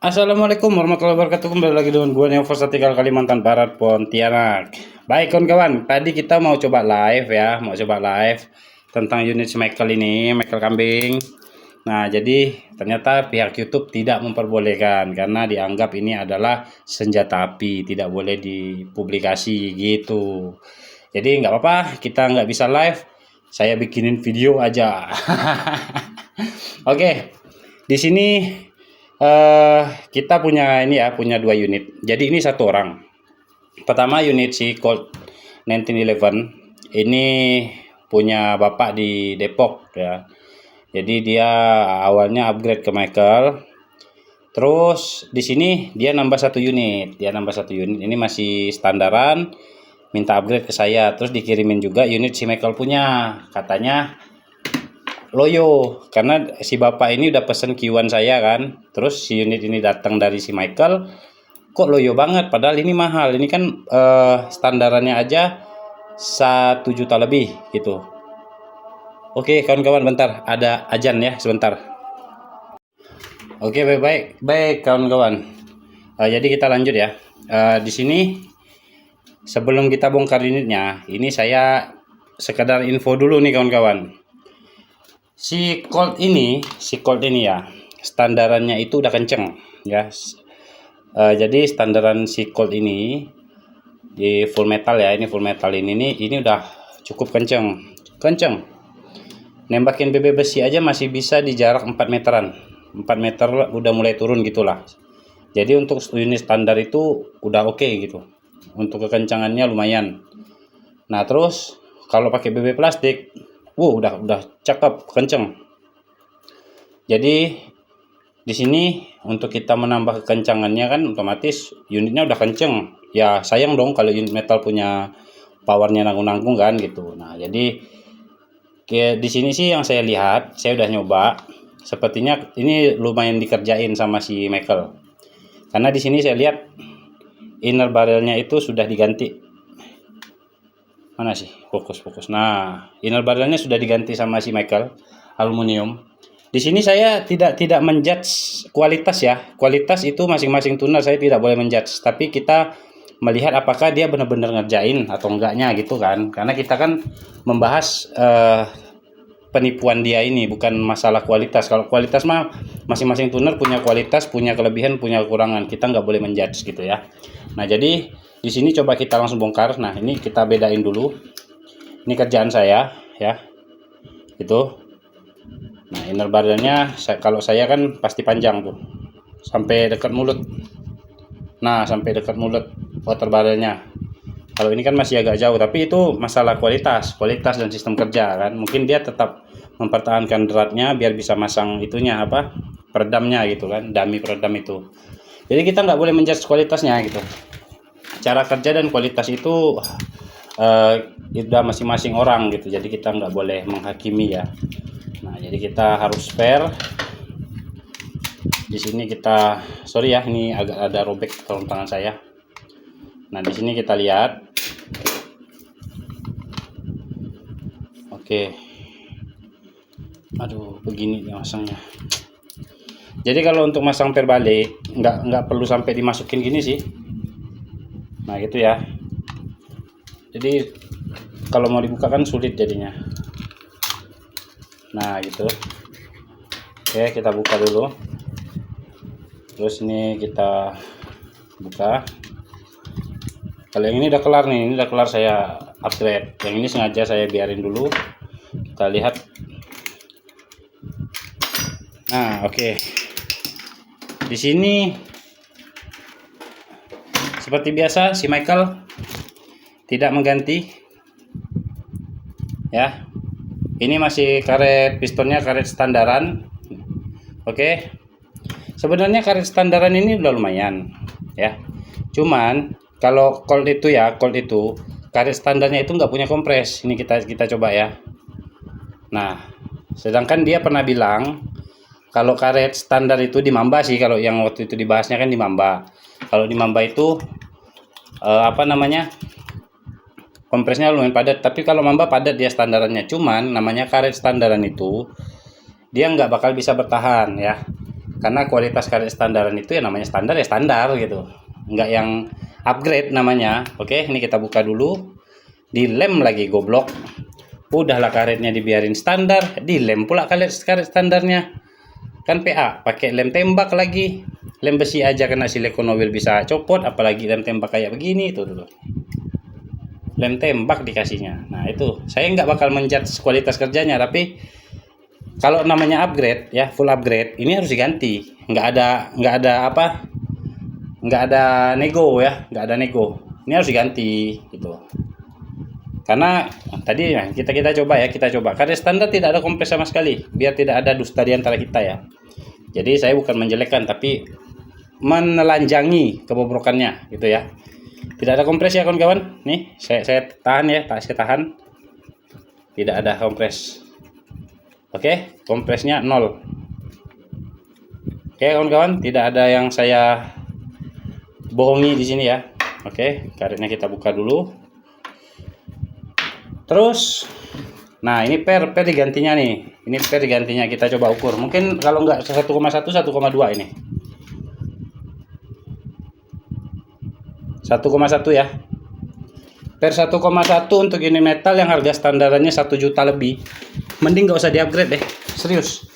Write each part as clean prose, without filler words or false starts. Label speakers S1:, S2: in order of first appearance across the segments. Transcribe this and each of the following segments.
S1: Assalamualaikum warahmatullahi wabarakatuh. Kembali lagi dengan gue Neo Versatikal Kalimantan Barat, Pontianak. Baik kawan-kawan, tadi kita mau coba live ya, tentang unit Michael ini, Michael kambing. Nah, jadi ternyata pihak YouTube tidak memperbolehkan karena dianggap ini adalah senjata api, tidak boleh dipublikasi gitu. Jadi nggak apa-apa, kita nggak bisa live, saya bikinin video aja. Oke, di sini kita punya dua unit. Jadi ini satu orang. Pertama unit si Colt 1911 ini punya bapak di Depok ya. Jadi dia awalnya upgrade ke Michael. Terus di sini dia nambah satu unit. Ini masih standaran. Minta upgrade ke saya. Terus dikirimin juga unit si Michael punya. Katanya loyo, karena si bapak ini udah pesen Q1 saya kan. Terus si unit ini datang dari si Michael, kok loyo banget, padahal ini mahal. Ini kan standarannya aja 1 juta lebih gitu. Oke kawan-kawan, bentar ada ajan ya, sebentar. Oke, baik kawan-kawan. Jadi kita lanjut ya. Di sini sebelum kita bongkar unitnya, ini saya sekedar info dulu nih kawan-kawan. Si Colt ini ya, standarannya itu udah kenceng ya. Jadi standaran si Colt ini di full metal ya, ini udah cukup kenceng. Nembakin BB besi aja masih bisa di jarak 4 meteran. 4 meter udah mulai turun gitulah. Jadi untuk unit standar itu udah oke gitu. Untuk kekencangannya lumayan. Nah, terus kalau pakai BB plastik, udah cakep, kenceng. Jadi di sini untuk kita menambah kekencangannya kan otomatis unitnya udah kenceng. Ya sayang dong kalau unit metal punya powernya nanggung-nanggung kan gitu. Nah, jadi di sini sih yang saya lihat, saya udah nyoba. Sepertinya ini lumayan dikerjain sama si Michael. Karena di sini saya lihat inner barrelnya itu sudah diganti. Mana sih, fokus. Nah, inner barrelnya sudah diganti sama si Michael, aluminium. Di sini saya tidak menjudge kualitas ya. Kualitas itu masing-masing tuner, saya tidak boleh menjudge. Tapi kita melihat apakah dia benar-benar ngerjain atau enggaknya gitu kan. Karena kita kan membahas penipuan dia ini, bukan masalah kualitas. Kalau kualitas mah masing-masing tuner punya kualitas, punya kelebihan, punya kekurangan. Kita nggak boleh menjudge gitu ya. Nah, jadi di sini coba kita langsung bongkar. Nah, ini kita bedain dulu. Ini kerjaan saya ya. Itu. Nah, inner barrelnya kalau saya kan pasti panjang tuh. Sampai dekat mulut. Nah, sampai dekat mulut water barrelnya. Kalau ini kan masih agak jauh, tapi itu masalah kualitas dan sistem kerja kan. Mungkin dia tetap mempertahankan dratnya biar bisa masang itunya peredamnya gitu kan, dummy peredam itu. Jadi kita nggak boleh menjudge kualitasnya gitu. Cara kerja dan kualitas itu udah masing-masing orang gitu. Jadi kita nggak boleh menghakimi ya. Nah, jadi kita harus fair. Di sini kita, sorry ya, ini agak ada robek sarung tangan saya. Nah, di sini kita lihat. Oke. Aduh, begini ya masangnya. Jadi kalau untuk masang perbalik nggak perlu sampai dimasukin gini sih. Nah, gitu ya. Jadi kalau mau dibuka kan sulit jadinya. Nah, gitu. Oke, kita buka dulu. Terus ini kita buka. Kalau yang ini udah kelar nih, saya upgrade. Yang ini sengaja saya biarin dulu. Kita lihat. Nah, oke. Di sini seperti biasa si Michael tidak mengganti ya. Ini masih karet pistonnya, karet standaran. Oke. Sebenarnya karet standaran ini udah lumayan ya. Cuman kalau Colt itu karet standarnya itu nggak punya kompres. Ini kita coba ya. Nah, sedangkan dia pernah bilang kalau karet standar itu di Mamba sih, kalau yang waktu itu dibahasnya kan di Mamba. Kalau di Mamba itu kompresnya lumayan padat, tapi kalau Mamba padat dia standarannya. Cuman namanya karet standaran itu dia nggak bakal bisa bertahan ya. Karena kualitas karet standaran itu ya namanya standar ya standar gitu, nggak yang upgrade namanya. Oke, ini kita buka dulu, dilem lagi goblok. Udahlah karetnya dibiarin standar, dilem pula karet standarnya. Kan PA pakai lem tembak lagi, lem besi aja kena silikon oil bisa copot, apalagi lem tembak kayak begini itu dulu. Lem tembak dikasihnya. Nah itu saya nggak bakal menjudge kualitas kerjanya, tapi kalau namanya upgrade ya full upgrade ini harus diganti. Nggak ada nego ya, nggak ada nego. Ini harus diganti gitu. Karena tadi ya, kita coba karet standar tidak ada kompres sama sekali, biar tidak ada dusta di antara kita ya. Jadi saya bukan menjelekkan, tapi menelanjangi kebobrokannya gitu ya. Tidak ada kompres ya kawan-kawan. Nih saya tahan ya, saya tahan. Tidak ada kompres. Oke, kompresnya 0. Oke kawan-kawan, tidak ada yang saya bohongi di sini ya. Oke, karetnya kita buka dulu. Terus, nah ini per digantinya nih. Ini per digantinya, kita coba ukur. Mungkin kalau nggak 1,1, 1,2 ini. 1,1 ya. Per 1,1 untuk ini metal yang harga standarannya 1 juta lebih. Mending nggak usah di-upgrade deh, serius.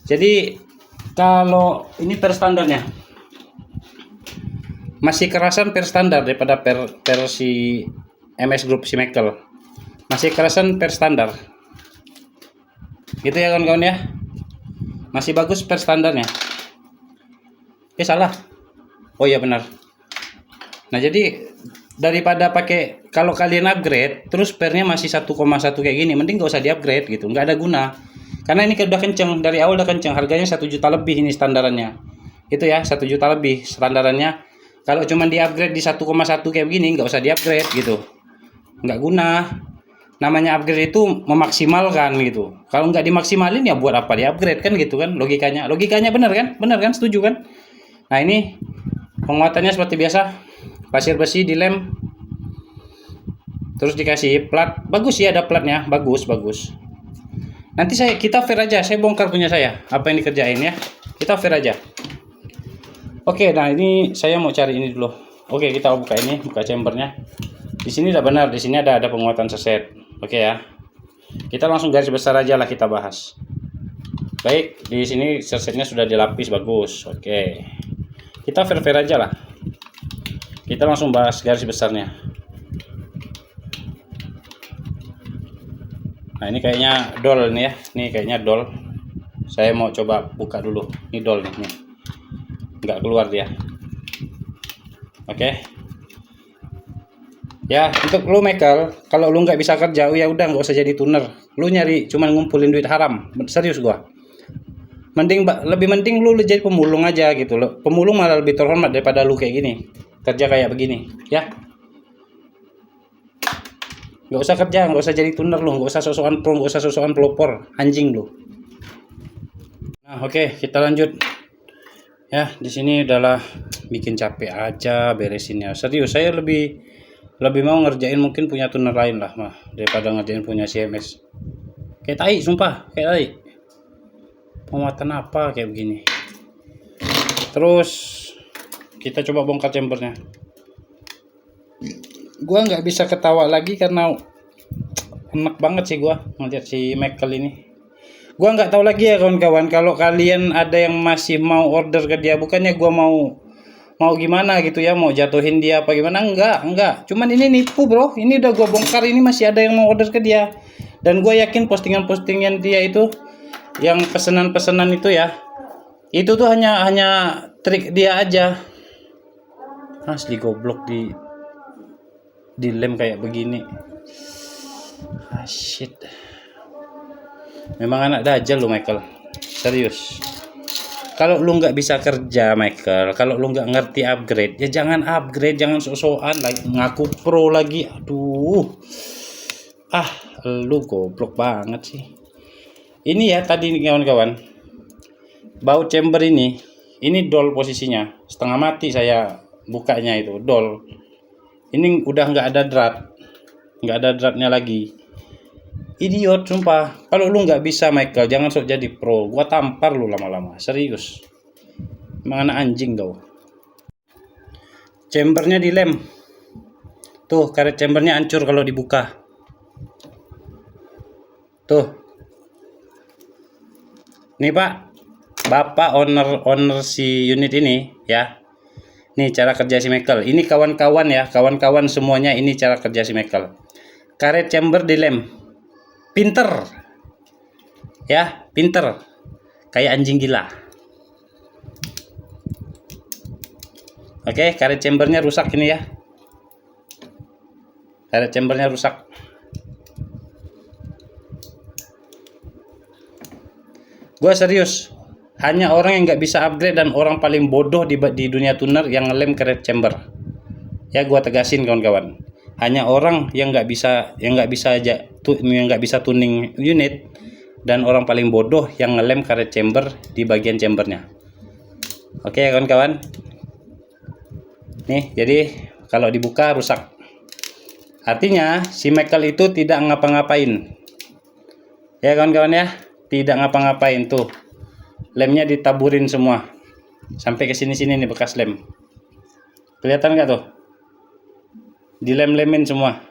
S1: Jadi kalau ini per standarnya masih kerasan per standar daripada per si MS Group si Michael. Masih kerasan per standar. Gitu ya kawan-kawan ya. Masih bagus per standarnya. Salah. Oh iya benar. Nah jadi daripada pakai, kalau kalian upgrade terus pernya masih 1,1 kayak gini, mending gak usah di upgrade gitu, nggak ada guna. Karena ini udah kenceng, dari awal udah kenceng, harganya 1 juta lebih ini standarannya. Itu ya 1 juta lebih standarannya. Kalau cuma di upgrade di 1,1 kayak begini, nggak usah di upgrade gitu, nggak guna. Namanya upgrade itu memaksimalkan gitu. Kalau nggak dimaksimalin ya buat apa di upgrade kan gitu kan, logikanya benar kan, setuju kan? Nah ini penguatannya seperti biasa, pasir besi dilem, terus dikasih plat. Bagus sih ada platnya, bagus. Nanti kita fair aja, saya bongkar punya saya apa yang dikerjain ya, kita fair aja. Oke, nah ini saya mau cari ini dulu. Oke, kita buka ini, buka chambernya. Di sini udah benar, di sini ada penguatan seset. Oke ya, kita langsung garis besar aja lah kita bahas. Baik, di sini sesetnya sudah dilapis bagus. Oke, kita fair aja lah. Kita langsung bahas garis besarnya. Nah ini kayaknya dol nih ya, ini kayaknya dol. Saya mau coba buka dulu. Ini dol nih, nggak keluar dia. Oke. Ya untuk lu Michael, kalau lu nggak bisa kerja, ya udah nggak usah jadi tuner. Lu nyari cuman ngumpulin duit haram, serius gua. Lebih mending lu jadi pemulung aja gitu loh. Pemulung malah lebih terhormat daripada lu kayak gini, kerja kayak begini ya. Nggak usah kerja, nggak usah jadi tuner lu, nggak usah sosokan pro, nggak usah sosokan pelopor, anjing lu. Nah oke, kita lanjut ya. Di sini udahlah bikin capek aja beresinnya, serius. Saya lebih mau ngerjain mungkin punya tuner lain lah mah daripada ngerjain punya CMS. Kayak tai, sumpah kayak tai. Penguatan apa kayak begini. Terus kita coba bongkar chambernya. Gua nggak bisa ketawa lagi karena enak banget sih gua ngeliat si Michael ini. Gua nggak tahu lagi ya kawan-kawan, kalau kalian ada yang masih mau order ke dia, bukannya gua mau gimana gitu ya, mau jatuhin dia apa gimana, enggak. Cuman ini nipu bro, ini udah gua bongkar, ini masih ada yang mau order ke dia. Dan gua yakin postingan dia itu, yang pesanan itu ya, itu tuh hanya trik dia aja. Asli goblok di lem kayak begini. Shit. Memang anak dajal lu Michael, serius. Kalau lu nggak bisa kerja Michael, kalau lu nggak ngerti upgrade, ya jangan upgrade, jangan sok-sokan lagi ngaku pro lagi. Aduh, lu goblok banget sih. Ini ya tadi kawan-kawan, baut chamber ini dol posisinya, setengah mati saya bukanya itu dol. Ini udah nggak ada dratnya lagi. Idiot sumpah. Kalau lu nggak bisa Michael, jangan sok jadi pro, gua tampar lu lama-lama, serius. Emang anak anjing kau. Chambernya dilem. Tuh, karet chambernya hancur kalau dibuka. Tuh. Nih Pak, Bapak owner si unit ini ya. Nih cara kerja si Michael. Ini kawan-kawan ya, kawan-kawan semuanya, ini cara kerja si Michael. Karet chamber dilem. Pinter. Ya, pinter. Kayak anjing gila. Oke, karet chambernya rusak ini ya. Karet chambernya rusak. Gue serius. Hanya orang yang nggak bisa upgrade dan orang paling bodoh di dunia tuner yang ngelem karet chamber. Ya, gue tegasin kawan-kawan. Hanya orang yang nggak bisa tuning unit dan orang paling bodoh yang ngelem karet chamber di bagian chambernya. Oke ya kawan-kawan. Nih, jadi kalau dibuka rusak. Artinya si Michael itu tidak ngapa-ngapain. Ya kawan-kawan ya, tidak ngapa-ngapain tuh. Lemnya ditaburin semua. Sampai ke sini-sini nih bekas lem. Kelihatan nggak tuh? Dilem-lemin semua.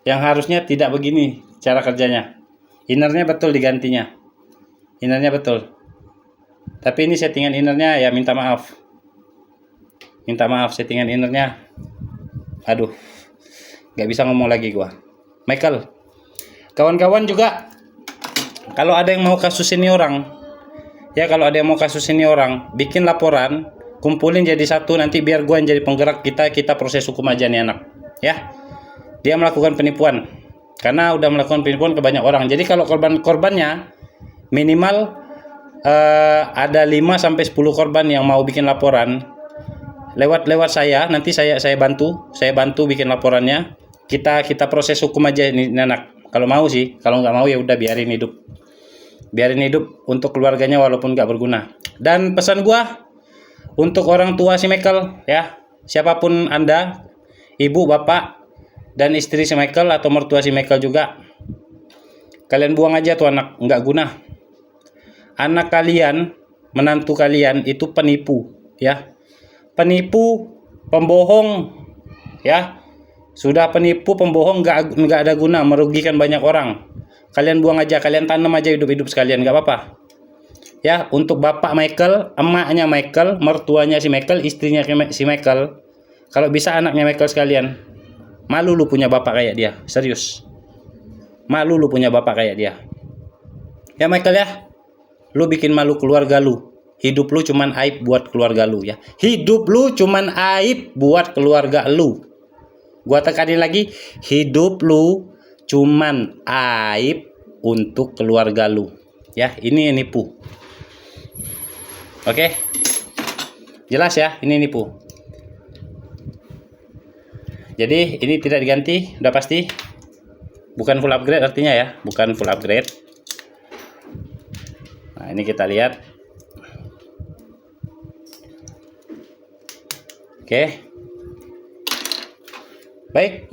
S1: Yang harusnya tidak begini cara kerjanya. Innernya betul digantinya. Innernya betul. Tapi ini settingan innernya ya minta maaf. Minta maaf settingan innernya. Aduh. Nggak bisa ngomong lagi gua. Michael. Kawan-kawan juga kalau ada yang mau kasus ini orang, ya kalau ada yang mau kasus ini orang, bikin laporan, kumpulin jadi satu, nanti biar gue yang jadi penggerak, kita proses hukum aja nih anak. Ya, dia melakukan penipuan, karena udah melakukan penipuan ke banyak orang. Jadi kalau korbannya minimal ada 5-10 korban yang mau bikin laporan, lewat saya, nanti saya bantu bikin laporannya. Kita proses hukum aja nih anak. Kalau mau sih, kalau nggak mau ya udah biarin hidup untuk keluarganya walaupun nggak berguna. Dan pesan gua untuk orang tua si Michael ya, siapapun Anda, ibu, bapak, dan istri si Michael atau mertua si Michael juga, kalian buang aja tuh anak, nggak guna. Anak kalian, menantu kalian itu penipu ya, penipu, pembohong ya, sudah penipu, pembohong, nggak ada guna, merugikan banyak orang. Kalian buang aja, kalian tanam aja hidup sekalian, nggak apa-apa. Ya, untuk bapak Michael, emaknya Michael, mertuanya si Michael, istrinya si Michael, kalau bisa anaknya Michael sekalian. Malu lu punya bapak kayak dia, serius. Malu lu punya bapak kayak dia. Ya Michael ya, lu bikin malu keluarga lu. Hidup lu cuman aib buat keluarga lu ya. Hidup lu cuman aib buat keluarga lu. Gua tekanin lagi, hidup lu cuman aib untuk keluarga lu ya. Ini nipu. Oke, jelas ya, ini nipu. Jadi ini tidak diganti, udah pasti. Bukan full upgrade artinya ya, bukan full upgrade. Nah ini kita lihat. Oke, baik.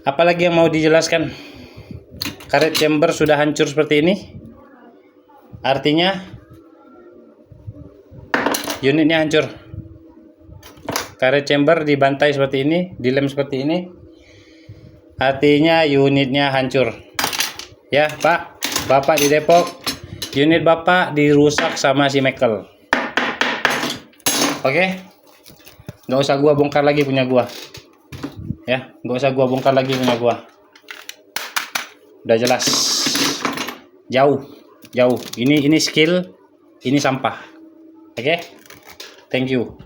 S1: Apalagi yang mau dijelaskan? Karet chamber sudah hancur seperti ini. Artinya unitnya hancur. Karet chamber dibantai seperti ini, dilem seperti ini. Artinya unitnya hancur. Ya, Pak. Bapak di Depok, unit Bapak dirusak sama si Michael. Oke? Nggak usah gua bongkar lagi punya gua. Ya, nggak usah gua bongkar lagi punya gua. Udah jelas. Jauh. Ini skill, ini sampah. Oke? Thank you.